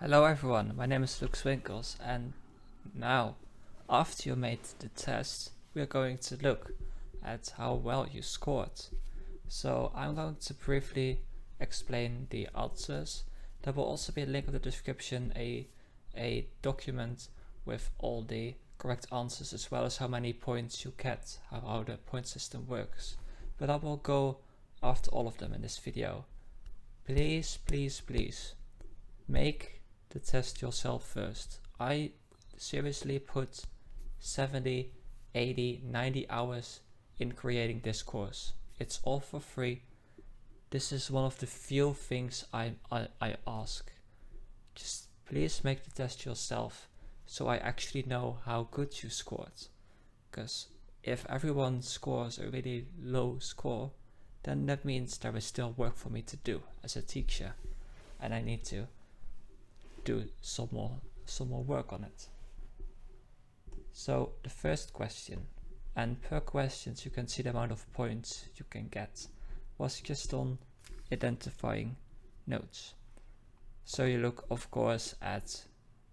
Hello everyone, my name is Luke Swinkles, and now, after you made the test, we are going to look at how well you scored. So I'm going to briefly explain the answers. There will also be a link in the description, a document with all the correct answers as well as how many points you get, how the point system works. But I will go after all of them in this video. Please, please, please, make the test yourself first. I seriously put 70, 80, 90 hours in creating this course. It's all for free. This is one of the few things I ask. Just please make the test yourself so I actually know how good you scored. Because if everyone scores a really low score, then that means there is still work for me to do as a teacher, and I need to do some more work on it. So the first question, and per questions you can see the amount of points you can get, was just on identifying notes. So you look of course at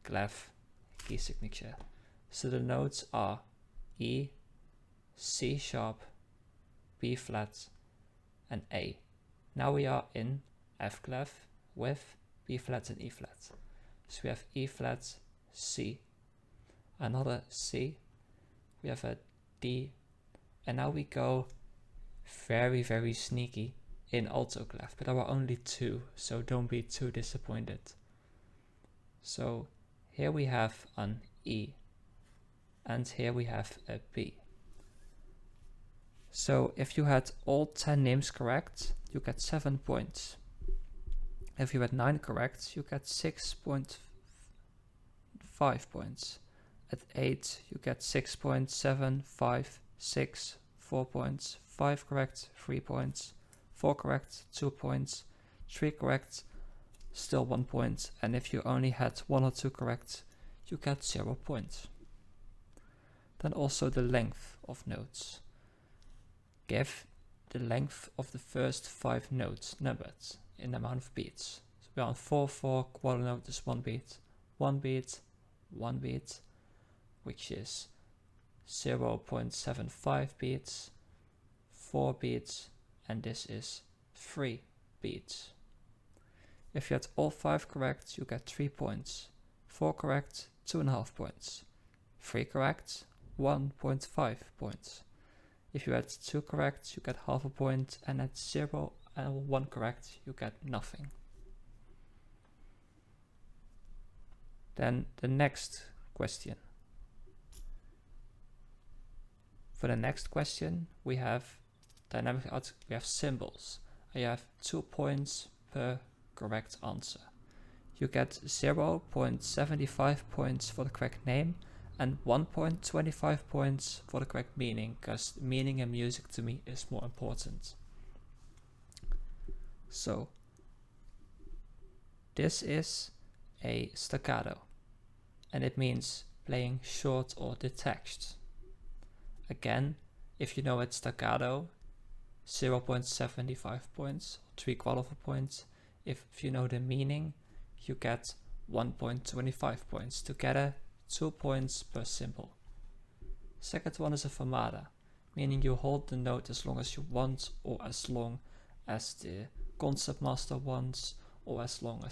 clef key signature. So the notes are E, C sharp, B flat and A. Now we are in F clef with B flat and E flat. So we have E flat, C, another C, we have a D, and now we go very, very sneaky in alto clef, but there are only two, so don't be too disappointed. So here we have an E, and here we have a B. So if you had all 10 names correct, you get 7 points. If you had 9 correct, you get 6.5 points. At 8, you get 6.7, 5, 6, 4 points. 5 correct, 3 points. 4 correct, 2 points. 3 correct, still 1 point. And if you only had 1 or 2 correct, you get 0 points. Then also the length of notes. Give the length of the first 5 notes numbered in the amount of beats. So we're on 4/4, quarter note is 1 beat, 1 beat, 1 beat, which is 0.75 beats, 4 beats, and this is 3 beats. If you had all 5 correct, you get 3 points. 4 correct, 2.5 points. 3 correct, 1.5 points. If you had 2 correct, you get half a point, and at 0 and 1 correct, you get nothing. Then the next question. For the next question, we have we have symbols. You have 2 points per correct answer. You get 0.75 points for the correct name and 1.25 points for the correct meaning, because meaning in music to me is more important. So this is a staccato, and it means playing short or detached. Again, if you know it's staccato, 0.75 points, 3/4 of a point. If you know the meaning, you get 1.25 points. Together, 2 points per symbol. Second one is a fermata, meaning you hold the note as long as you want, or as long as the concertmaster wants, or as long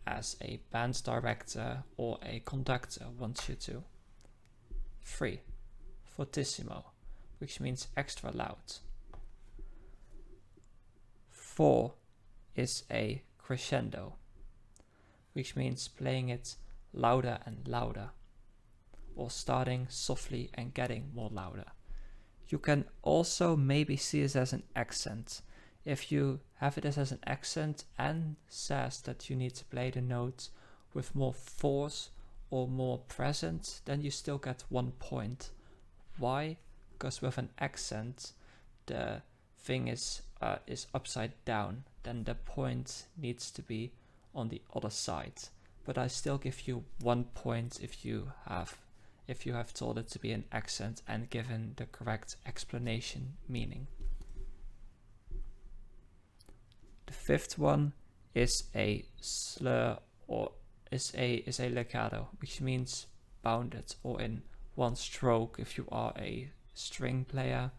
as a band director or a conductor wants you to. 3. Fortissimo, which means extra loud. 4 is a crescendo, which means playing it louder and louder, or starting softly and getting more louder. You can also maybe see this as an accent. If you have it as an accent and says that you need to play the note with more force or more presence, then you still get 1 point. Why? Because with an accent, the thing is upside down. Then the point needs to be on the other side. But I still give you 1 point if you have told it to be an accent and given the correct explanation meaning. The fifth one is a slur or is a legato, which means bounded or in one stroke if you are a string player,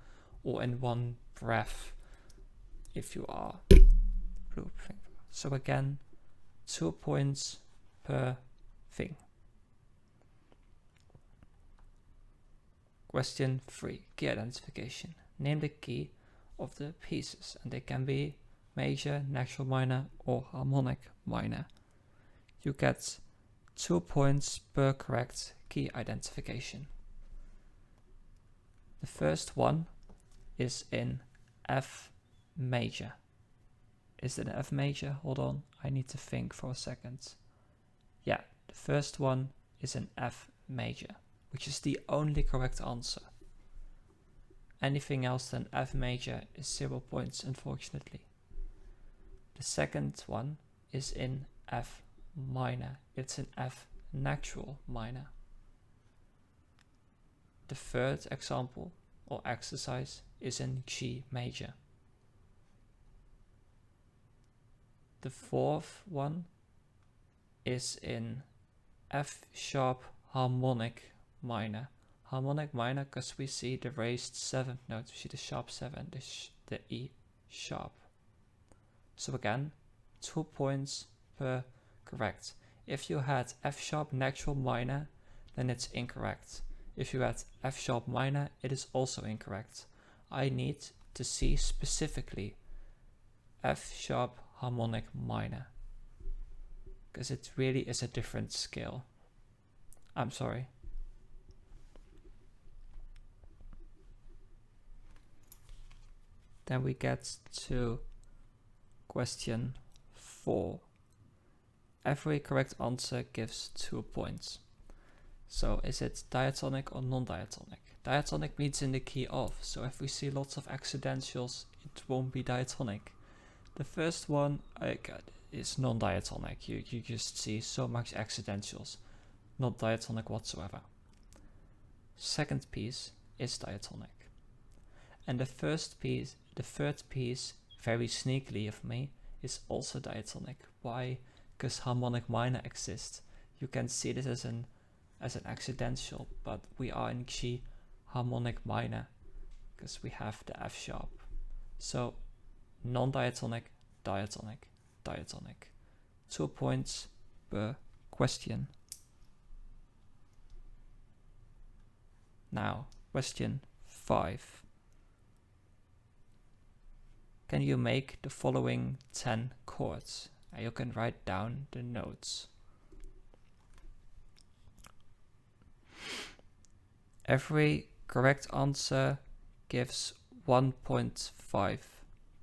or in one breath if you are blue. So again, 2 points per thing. Question 3. Key identification. Name the key of the pieces, and they can be major, natural minor, or harmonic minor. You get 2 points per correct key identification. The first one is in F major. Is it F major? Hold on, I need to think for a second. Yeah, the first one is in F major, which is the only correct answer. Anything else than F major is 0 points, unfortunately. The second one is in F minor. It's in F natural minor. The third example or exercise is in G major. The fourth one is in F sharp harmonic minor. Harmonic minor because we see the raised 7th note, we see the sharp 7, the E sharp. So again, 2 points per correct. If you had F sharp natural minor, then it's incorrect. If you had F sharp minor, it is also incorrect. I need to see specifically F sharp harmonic minor, because it really is a different scale. I'm sorry. Then we get to question 4. Every correct answer gives 2 points. So is it diatonic or non-diatonic? Diatonic means in the key of, so if we see lots of accidentials, it won't be diatonic. The first one is non-diatonic. You just see so much accidentials, not diatonic whatsoever. Second piece is diatonic. And the third piece, very sneakily of me, is also diatonic. Why? Because harmonic minor exists. You can see this as an accidential, but we are in G harmonic minor because we have the F sharp. So non-diatonic, diatonic, diatonic. 2 points per question. Now, question 5. Can you make the following 10 chords? And you can write down the notes. Every correct answer gives 1.5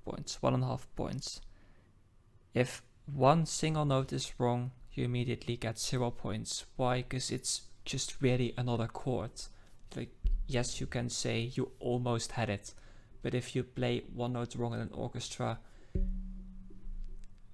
points, 1.5 points. If one single note is wrong, you immediately get 0 points. Why? Because it's just really another chord. Like, yes, you can say you almost had it, but if you play one note wrong in an orchestra,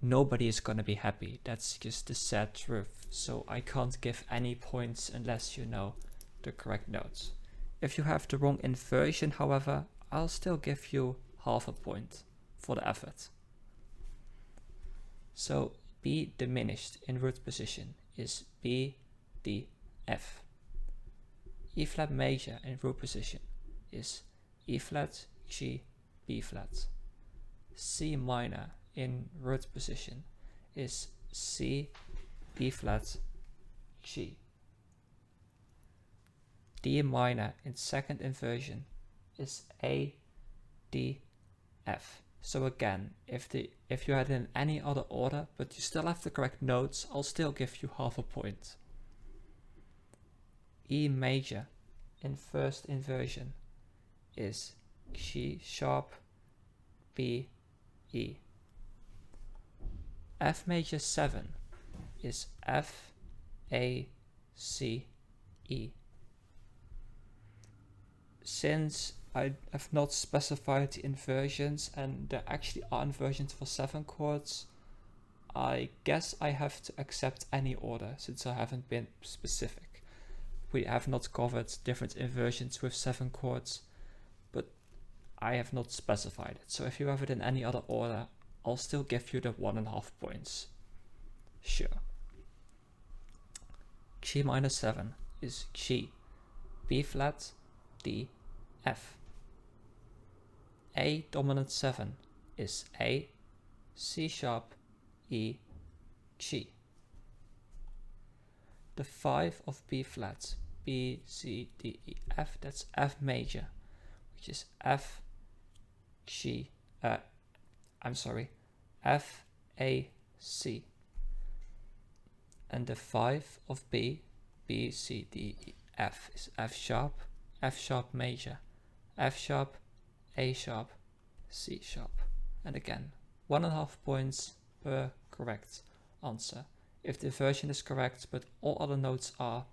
nobody is gonna be happy. That's just the sad truth. So I can't give any points unless you know the correct notes. If you have the wrong inversion, however, I'll still give you half a point for the effort. So B diminished in root position is B, D, F. E flat major in root position is E flat, G, B flat. C minor in root position is C, B flat, G. D minor in second inversion is A, D, F. So again, if you had it in any other order, but you still have the correct notes, I'll still give you half a point. E major in first inversion is G sharp, B, E. F major 7 is F, A, C, E. Since I have not specified the inversions, and there actually are inversions for 7 chords, I guess I have to accept any order since I haven't been specific. We have not covered different inversions with 7 chords, but I have not specified it. So if you have it in any other order, I'll still give you the 1.5 points. Sure. G minor 7 is G, B flat, D, F. A dominant 7 is A, C sharp, E, G. The 5 of B flat, B, C, D, E, F, that's F major, which is F, G, F, A, C. And the 5 of B, B, C, D, E, F is F sharp major, F sharp, A sharp, C sharp. And again, 1.5 points per correct answer. If the version is correct but all other notes are,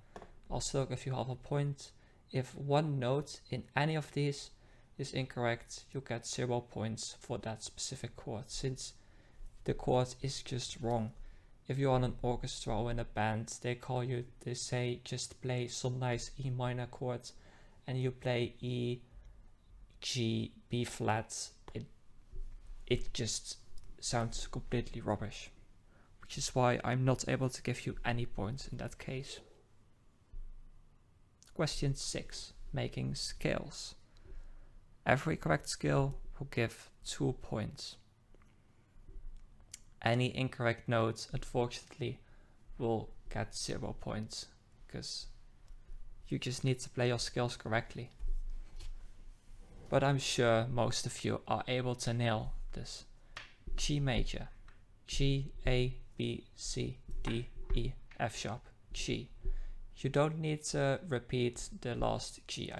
I'll still give you half a point. If one note in any of these is incorrect, you get 0 points for that specific chord, since the chord is just wrong. If you're on an orchestra or in a band, they say just play some nice E minor chord, and you play E, G, B flat, it just sounds completely rubbish, which is why I'm not able to give you any points in that case. Question 6, making scales. Every correct scale will give 2 points. Any incorrect note, unfortunately, will get 0 points, because you just need to play your scales correctly. But I'm sure most of you are able to nail this. G major, G, A, B, C, D, E, F sharp, G. You don't need to repeat the last G.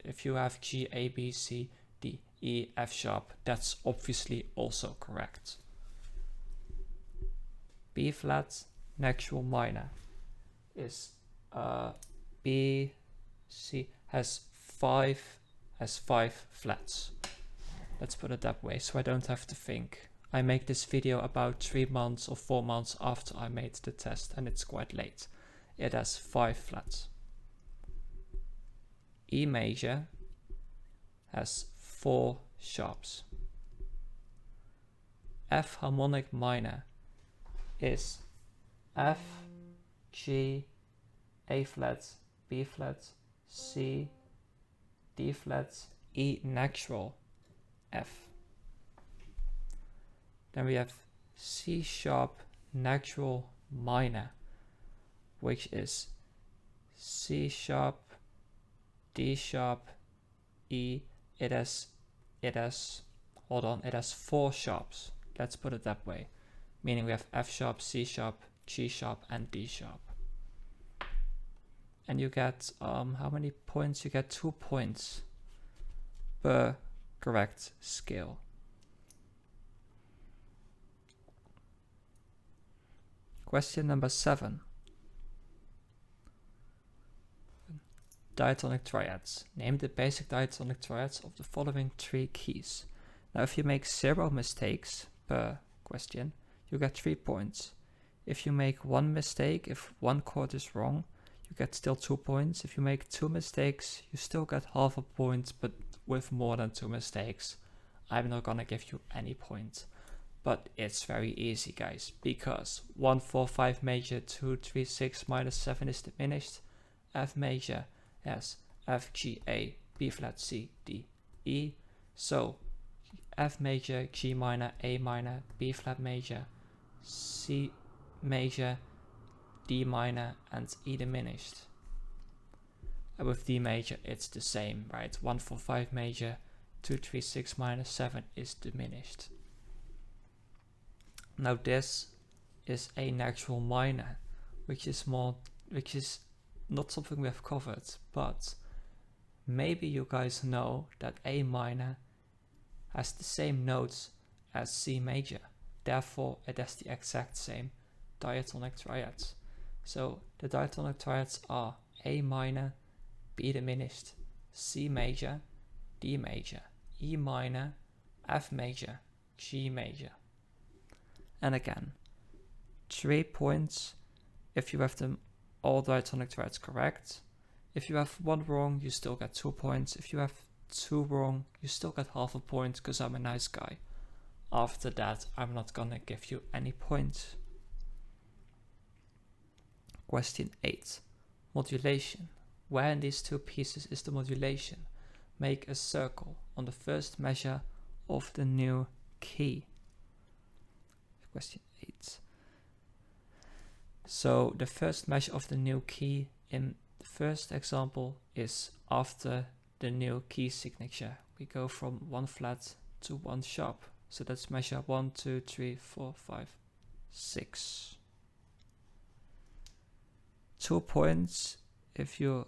If you have G, A, B, C, D, E, F sharp, that's obviously also correct. B flat natural minor is B, C has five flats. Let's put it that way, so I don't have to think. I make this video about 3 months or 4 months after I made the test, and it's quite late. It has 5 flats. E major has 4 sharps. F harmonic minor is F, G, A flat, B flat, C, D flat, E natural, F. Then we have C sharp natural minor, which is C sharp, D sharp, E. It has 4 sharps. Let's put it that way. Meaning we have F sharp, C sharp, G sharp, and D sharp. And you get, how many points? You get 2 points per correct scale. Question number 7. Diatonic triads. Name the basic diatonic triads of the following 3 keys. Now if you make 0 mistakes per question, you get 3 points. If you make 1 mistake, if 1 chord is wrong, you get still 2 points. If you make 2 mistakes, you still get half a point, but with more than 2 mistakes, I'm not gonna give you any point. But it's very easy, guys, because 1, 4, 5 major, 2, 3, 6, minus 7 is diminished. F major has F, G, A, B flat, C, D, E. So F major, G minor, A minor, B flat major, C major, D minor, and E diminished. And with D major it's the same, right? 1, 4, 5 major, 2, 3, 6, minus 7 is diminished. Now this is a natural minor, which is not something we have covered, but maybe you guys know that A minor has the same notes as C major, therefore it has the exact same diatonic triads. So the diatonic triads are A minor, B diminished, C major, D major, E minor, F major, G major. And again, 3 points if you have them all diatonic triads correct. If you have 1 wrong, you still get 2 points. If you have 2 wrong, you still get half a point, because I'm a nice guy. After that, I'm not gonna give you any points. Question 8. Modulation. Where in these two pieces is the modulation? Make a circle on the first measure of the new key. Question 8. So the first measure of the new key in the first example is after the new key signature. We go from one flat to one sharp. So let's measure 1, 2, 3, 4, 5, 6. 2 points if you,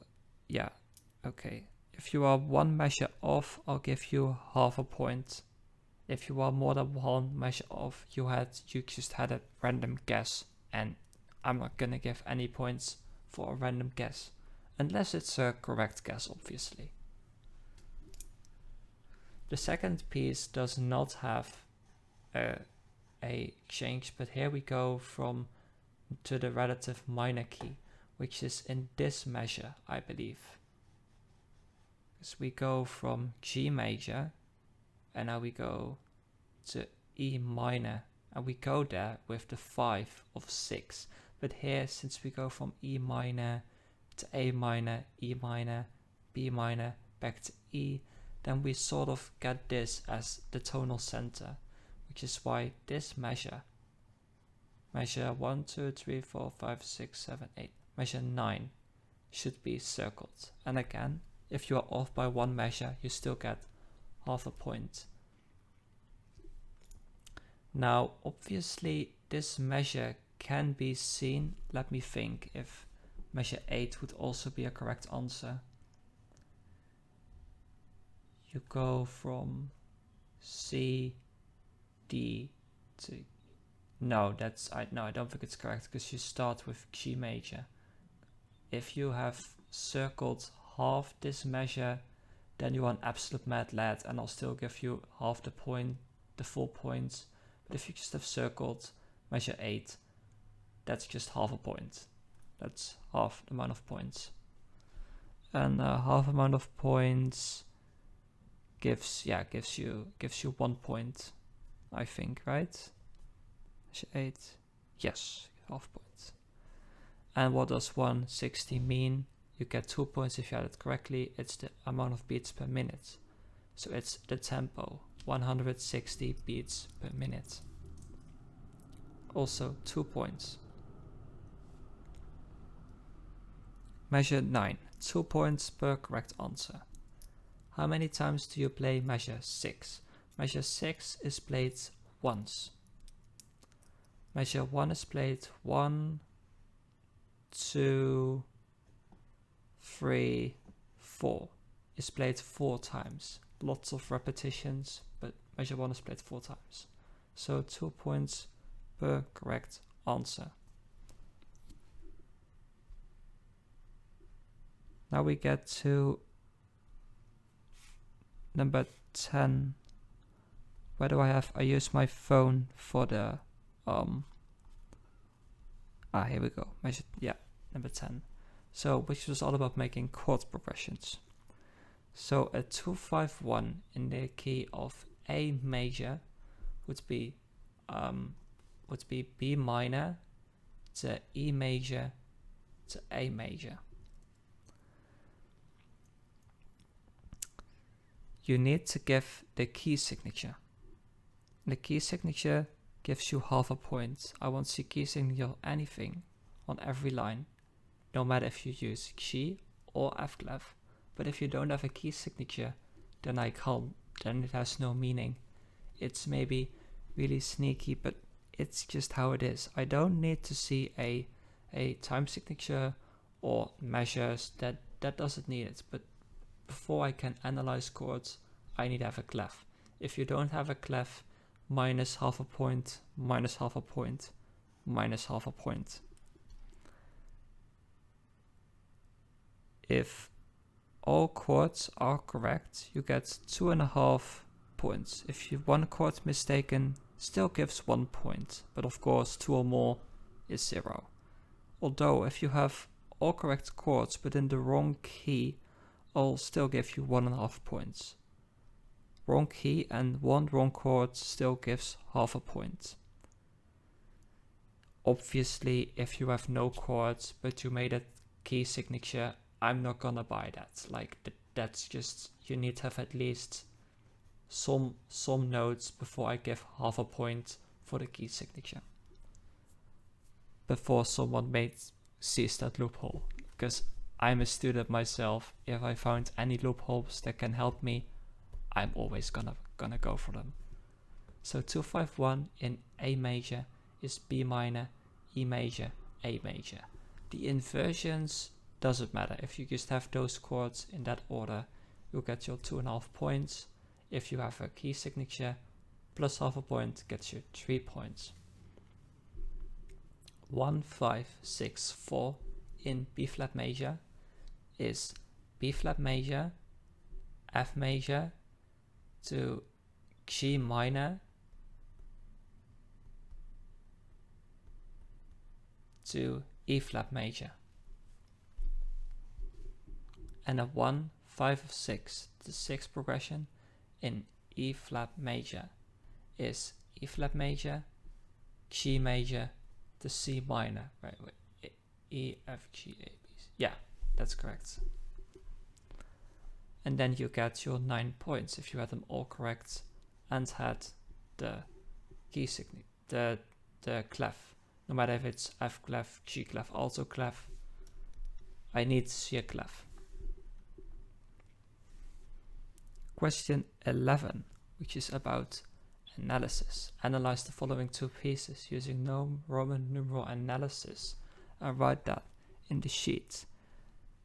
okay. If you are one measure off, I'll give you half a point. If you are more than one measure off, you just had a random guess, and I'm not gonna give any points for a random guess, unless it's a correct guess, obviously. The second piece does not have a change, but here we go from to the relative minor key, which is in this measure, I believe. Because we go from G major, and now we go to E minor, and we go there with the 5 of 6. But here, since we go from E minor to A minor, E minor, B minor, back to E, then we sort of get this as the tonal center, which is why this measure 1, 2, 3, 4, 5, 6, 7, 8, measure 9 should be circled. And again, if you are off by one measure, you still get half a point. Now, obviously, this measure can be seen. Let me think if measure 8 would also be a correct answer. You go from C, D to... No, I don't think it's correct, because you start with G major. If you have circled half this measure, then you are an absolute mad lad, and I'll still give you half the point, the full points. But if you just have circled measure 8, that's just half a point. That's half the amount of points. And half amount of points gives you 1 point, I think, right? Measure 8. Yes, half point. And what does 160 mean? You get 2 points if you had it correctly. It's the amount of beats per minute. So it's the tempo, 160 beats per minute. Also 2 points. Measure 9, 2 points per correct answer. How many times do you play measure 6? Measure 6 is played once. Measure 1 is played 1, 2, 3, 4. Is played 4 times. Lots of repetitions, but measure 1 is played 4 times. So 2 points per correct answer. Now we get to number 10. Where do I have? I use my phone for the here we go. Number 10. So, which was all about making chord progressions. So a 2-5-1 in the key of A major would be B minor to E major to A major. You need to give the key signature. The key signature gives you half a point. I won't see key signature anything on every line, no matter if you use G or F clef. But if you don't have a key signature, then then it has no meaning. It's maybe really sneaky, but it's just how it is. I don't need to see a time signature or measures. That doesn't need it. But before I can analyze chords, I need to have a clef. If you don't have a clef, minus half a point, minus half a point, minus half a point. If all chords are correct, you get 2.5 points. If you one chord mistaken, still gives 1 point, but of course 2 or more is 0. Although if you have all correct chords but in the wrong key, I'll still give you 1.5 points. wrong key and 1 wrong chord still gives half a point. Obviously, if you have no chords but you made a key signature, I'm not gonna buy that. Like that's just, you need to have at least some notes before I give half a point for the key signature. Before someone sees that loophole, because I'm a student myself. If I found any loopholes that can help me, I'm always gonna go for them. So 251 in A major is B minor, E major, A major. The inversions doesn't matter. If you just have those chords in that order, you'll get your 2.5 points. If you have a key signature, plus half a point gets you 3 points. 1, 5, 6, 4 in B flat major is B flat major, F major to G minor to E flat major. And a 1, 5 of 6, the 6th progression in E flat major is E flat major, G major to C minor. Right, wait, E, F, G, A, B, C. Yeah, that's correct. And then you get your 9 points if you had them all correct and had the key signature, the clef. No matter if it's F clef, G clef, alto clef, I need to see a clef. Question 11, which is about analysis. Analyze the following two pieces using Roman numeral analysis and write that in the sheet.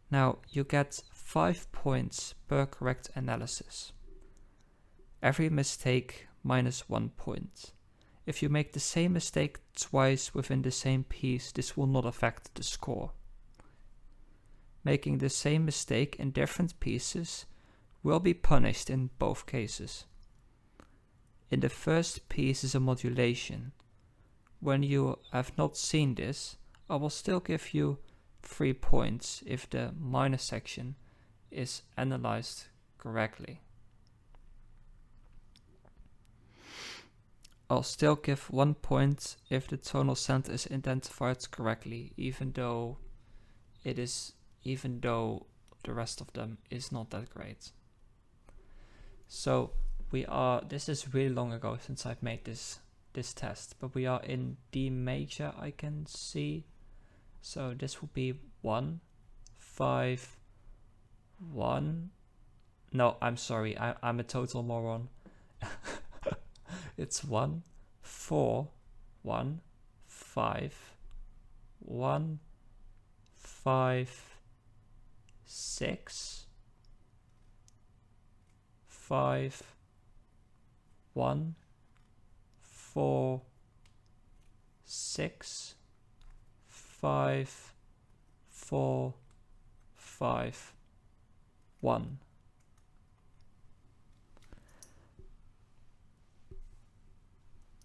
Now you get 5 points per correct analysis. Every mistake minus 1 point. If you make the same mistake twice within the same piece, this will not affect the score. Making the same mistake in different pieces will be punished in both cases. In the first piece is a modulation. When you have not seen this, I will still give you 3 points if the minor section is analyzed correctly. I'll still give 1 point if the tonal center is identified correctly, even though the rest of them is not that great. So this is really long ago since I've made this test, but we are in D major, I can see. So this will be 1, 5, 1. No, I'm sorry, I'm a total moron. It's 1, 4, 1, 5, 1, 5, 6, 5, 1, 4, 6, 5, 4, 5, 1.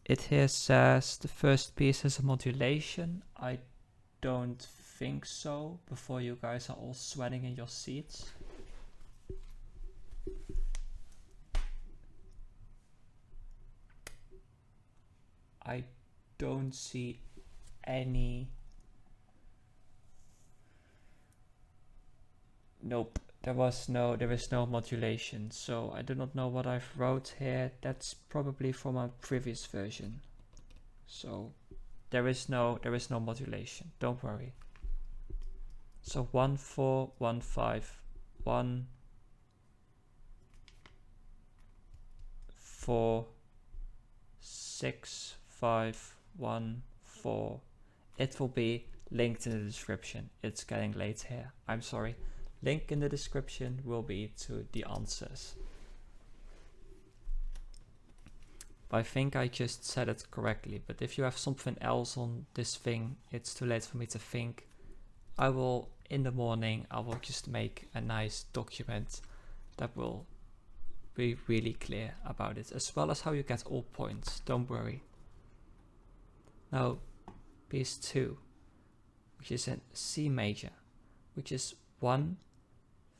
It here says the first piece is a modulation. I don't think so, before you guys are all sweating in your seats. I don't see any. Nope, there is no modulation, so I do not know what I've wrote here. That's probably from a previous version. So there is no modulation, don't worry. So 1, 4, 1, 5, 1, 4, 6, 5, 1, 4. It will be linked in the description. It's getting late here, I'm sorry. Link in the description will be to the answers. I think I just said it correctly, but if you have something else on this thing, it's too late for me to think. In the morning, I will just make a nice document that will be really clear about it, as well as how you get all points, don't worry. Now, piece 2, which is in C major, which is 1,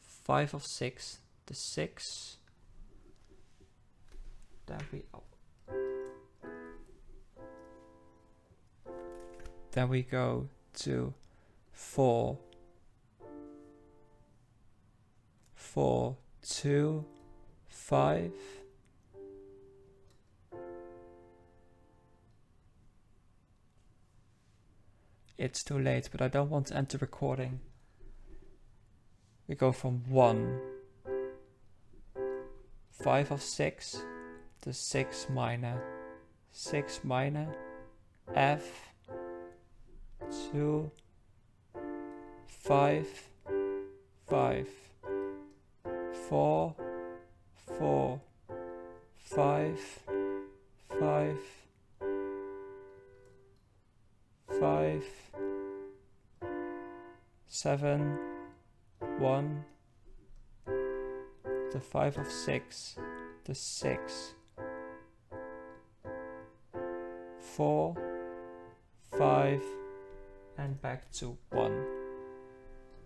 5 of 6, the 6, then we go to 4, 4, 2, 5. It's too late, but I don't want to end the recording. We go from 1, 5 of 6 to 6 minor, 6 minor, F, 2, 5, 5, 4, 4, 5, 5, 5, 7, 1, the 5 of 6, the 6, 4, 5, and back to 1.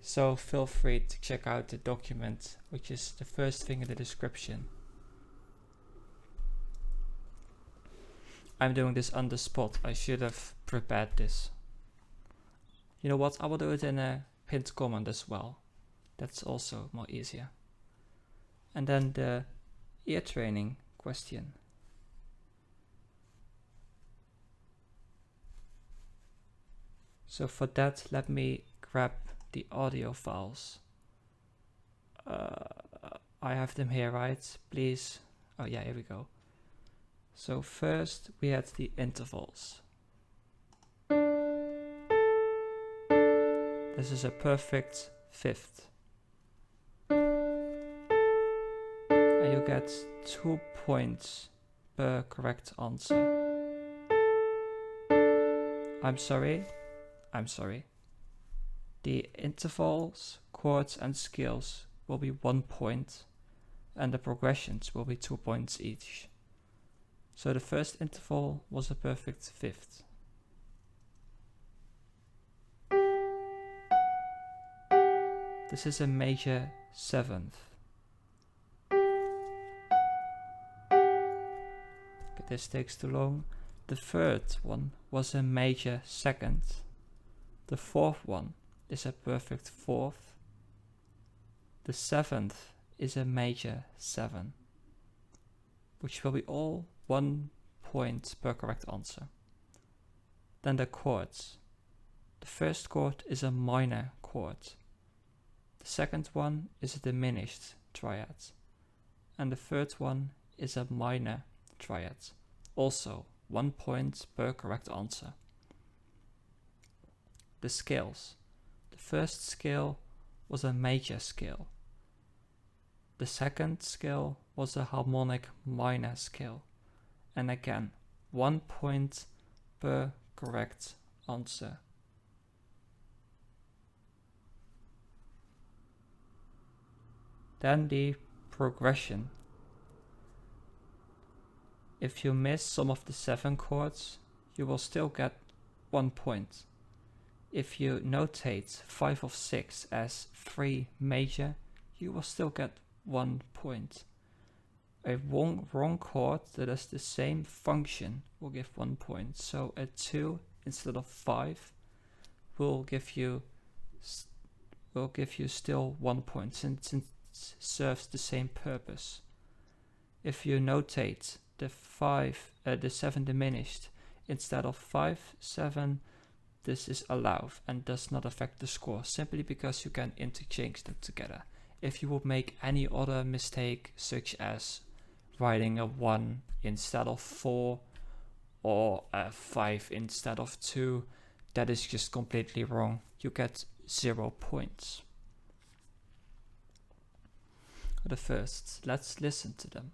So feel free to check out the document, which is the first thing in the description. I'm doing this on the spot. I should have prepared this. You know what? I will do it in a pinned comment as well. That's also more easier. And then the ear training question. So for that, let me grab the audio files. I have them here, right? Please. Oh yeah, here we go. So first we had the intervals. This is a perfect fifth. And you get 2 points per correct answer. I'm sorry. The intervals, chords and scales will be 1 point, and the progressions will be 2 points each. So the first interval was a perfect fifth. This is a major seventh. Okay, this takes too long. The third one was a major second. The fourth one is a perfect fourth. The seventh is a major 7, which will be all 1 point per correct answer. Then the chords. The first chord is a minor chord. The second one is a diminished triad. And the third one is a minor triad. Also 1 point per correct answer. The scales. The first scale was a major scale. The second scale was a harmonic minor scale. And again, 1 point per correct answer. Then the progression. If you miss some of the 7 chords, you will still get 1 point. If you notate 5 of 6 as 3 major, you will still get 1 point. A wrong chord that has the same function will give 1 point. So a 2 instead of 5 will give you still 1 point since it serves the same purpose. If you notate the 7 diminished instead of 5, 7, this is allowed and does not affect the score, simply because you can interchange them together. If you would make any other mistake, such as writing a 1 instead of 4 or a 5 instead of 2, that is just completely wrong. You get 0 points. The first, let's listen to them.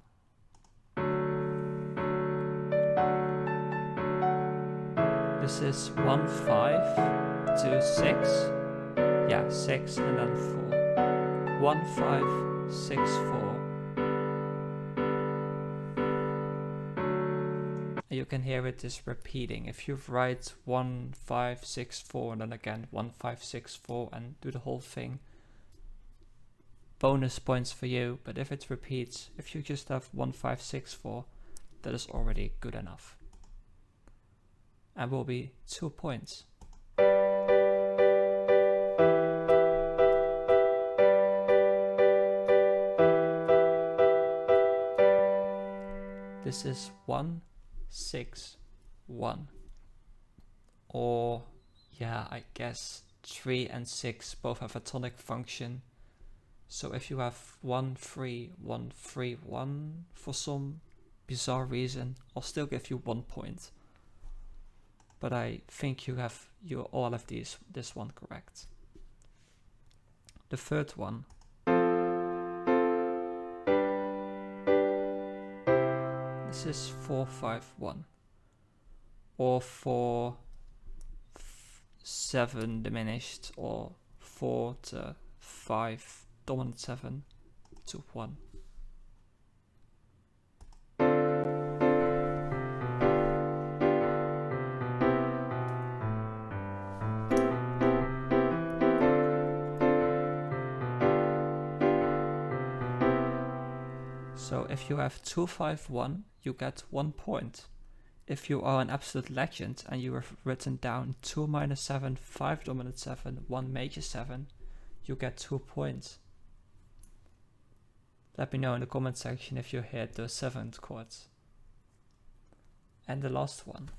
This is 1, 5, 2, 6. Yeah, 6 and then 4. 1, 5, 6, 4. You can hear it is repeating. If you write 1, 5, 6, 4 and then again 1, 5, 6, 4 and do the whole thing, bonus points for you. But if it repeats, if you just have 1, 5, 6, 4, that is already good enough. And will be 2 points. This is 1, 6, 1. Or, yeah, I guess 3 and 6 both have a tonic function. So if you have 1, 3, 1, 3, 1 for some bizarre reason, I'll still give you 1 point. But I think you all have this one correct. The third one. This is 4, 5, 1. Or 4, 7 diminished, or 4 to 5 dominant 7 to 1. So if you have 2, 5, 1, you get 1 point. If you are an absolute legend and you have written down 2 minus 7, 5 dominant 7, 1 major 7, you get 2 points. Let me know in the comment section if you hit the 7th chords. And the last one.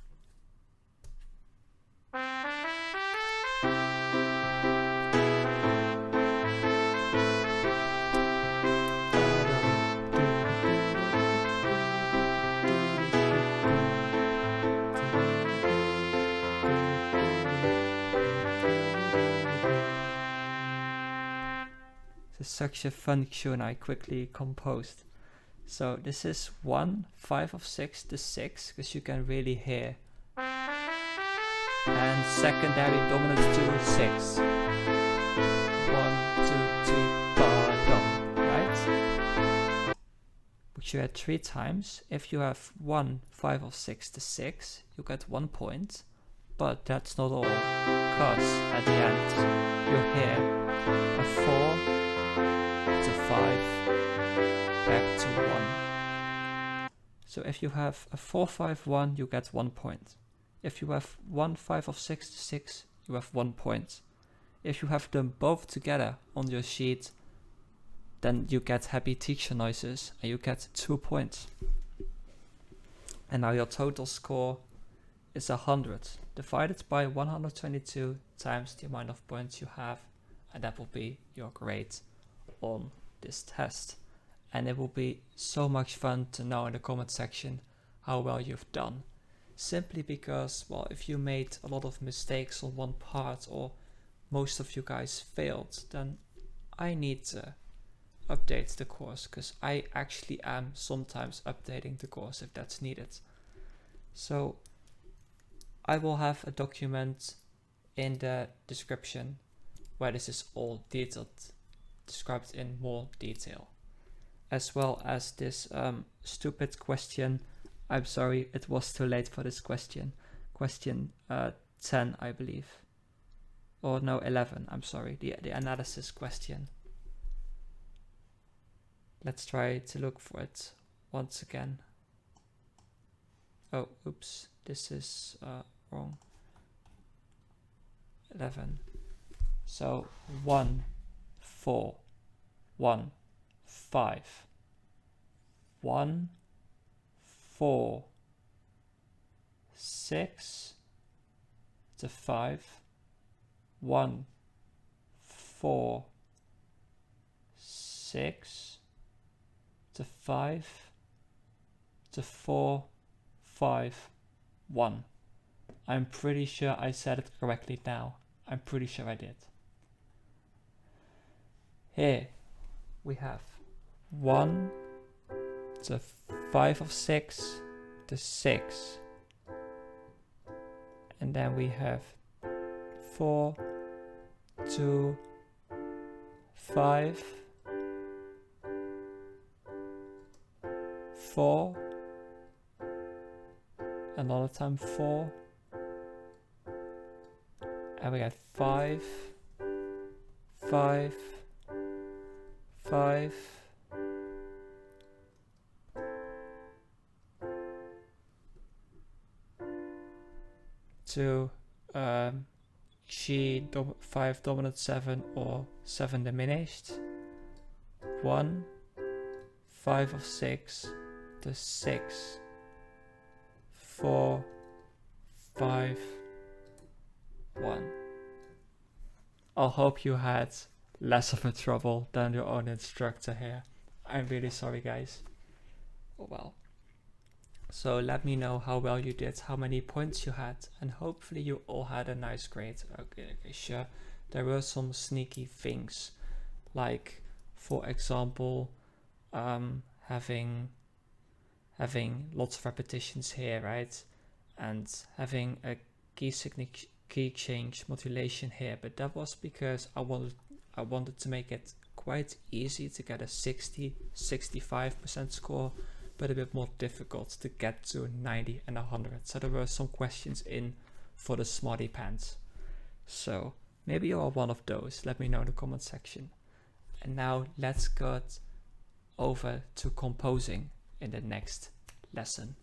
This is such a fun tune I quickly composed. So this is 1, 5 of 6 to 6, because you can really hear. And secondary dominant 2, 6. 1, 2, 3, ba, dum, right? Which you had 3 times. If you have 1, 5 of 6 to 6, you get 1 point. But that's not all, because at the end you hear a 4 to 5 back to 1. So if you have a 4, 5, 1, you get 1 point. If you have 1, 5 of 6 to 6, you have 1 point. If you have them both together on your sheet, then you get happy teacher noises and you get 2 points. And now your total score is 100 divided by 122 times the amount of points you have, and that will be your grade on this test. And it will be so much fun to know in the comment section how well you've done. Simply because, well, if you made a lot of mistakes on one part or most of you guys failed, then I need to update the course, because I actually am sometimes updating the course if that's needed. So I will have a document in the description where this is all described in more detail, as well as this stupid question. I'm sorry, it was too late for this question. Question 10, I believe. Or no, 11, I'm sorry, the analysis question. Let's try to look for it once again. Oh, oops, this is wrong. 11. So 1, 4, 1, 5. 1, 4, 6 to 5. 1, 4, 6 to 5 to 4, 5, 1. I'm pretty sure I said it correctly now. I'm pretty sure I did. Here we have 1 to 5 of 6 to 6. And then we have 4 to 5, 4, another time 4, and we got 5, 5, 5, to G5 dominant 7 or 7 diminished. 1, 5 of 6 to 6, 4, 5, 1. I hope you had less of a trouble than your own instructor here. I'm really sorry, guys. Oh well. So let me know how well you did, how many points you had, and hopefully you all had a nice grade. Okay, sure. There were some sneaky things, like for example, having lots of repetitions here, right? And having a key change modulation here, but that was because I wanted to make it quite easy to get a 65% score, but a bit more difficult to get to 90 and 100. So there were some questions in for the smarty pants. So maybe you are one of those. Let me know in the comment section. And now let's get over to composing in the next lesson.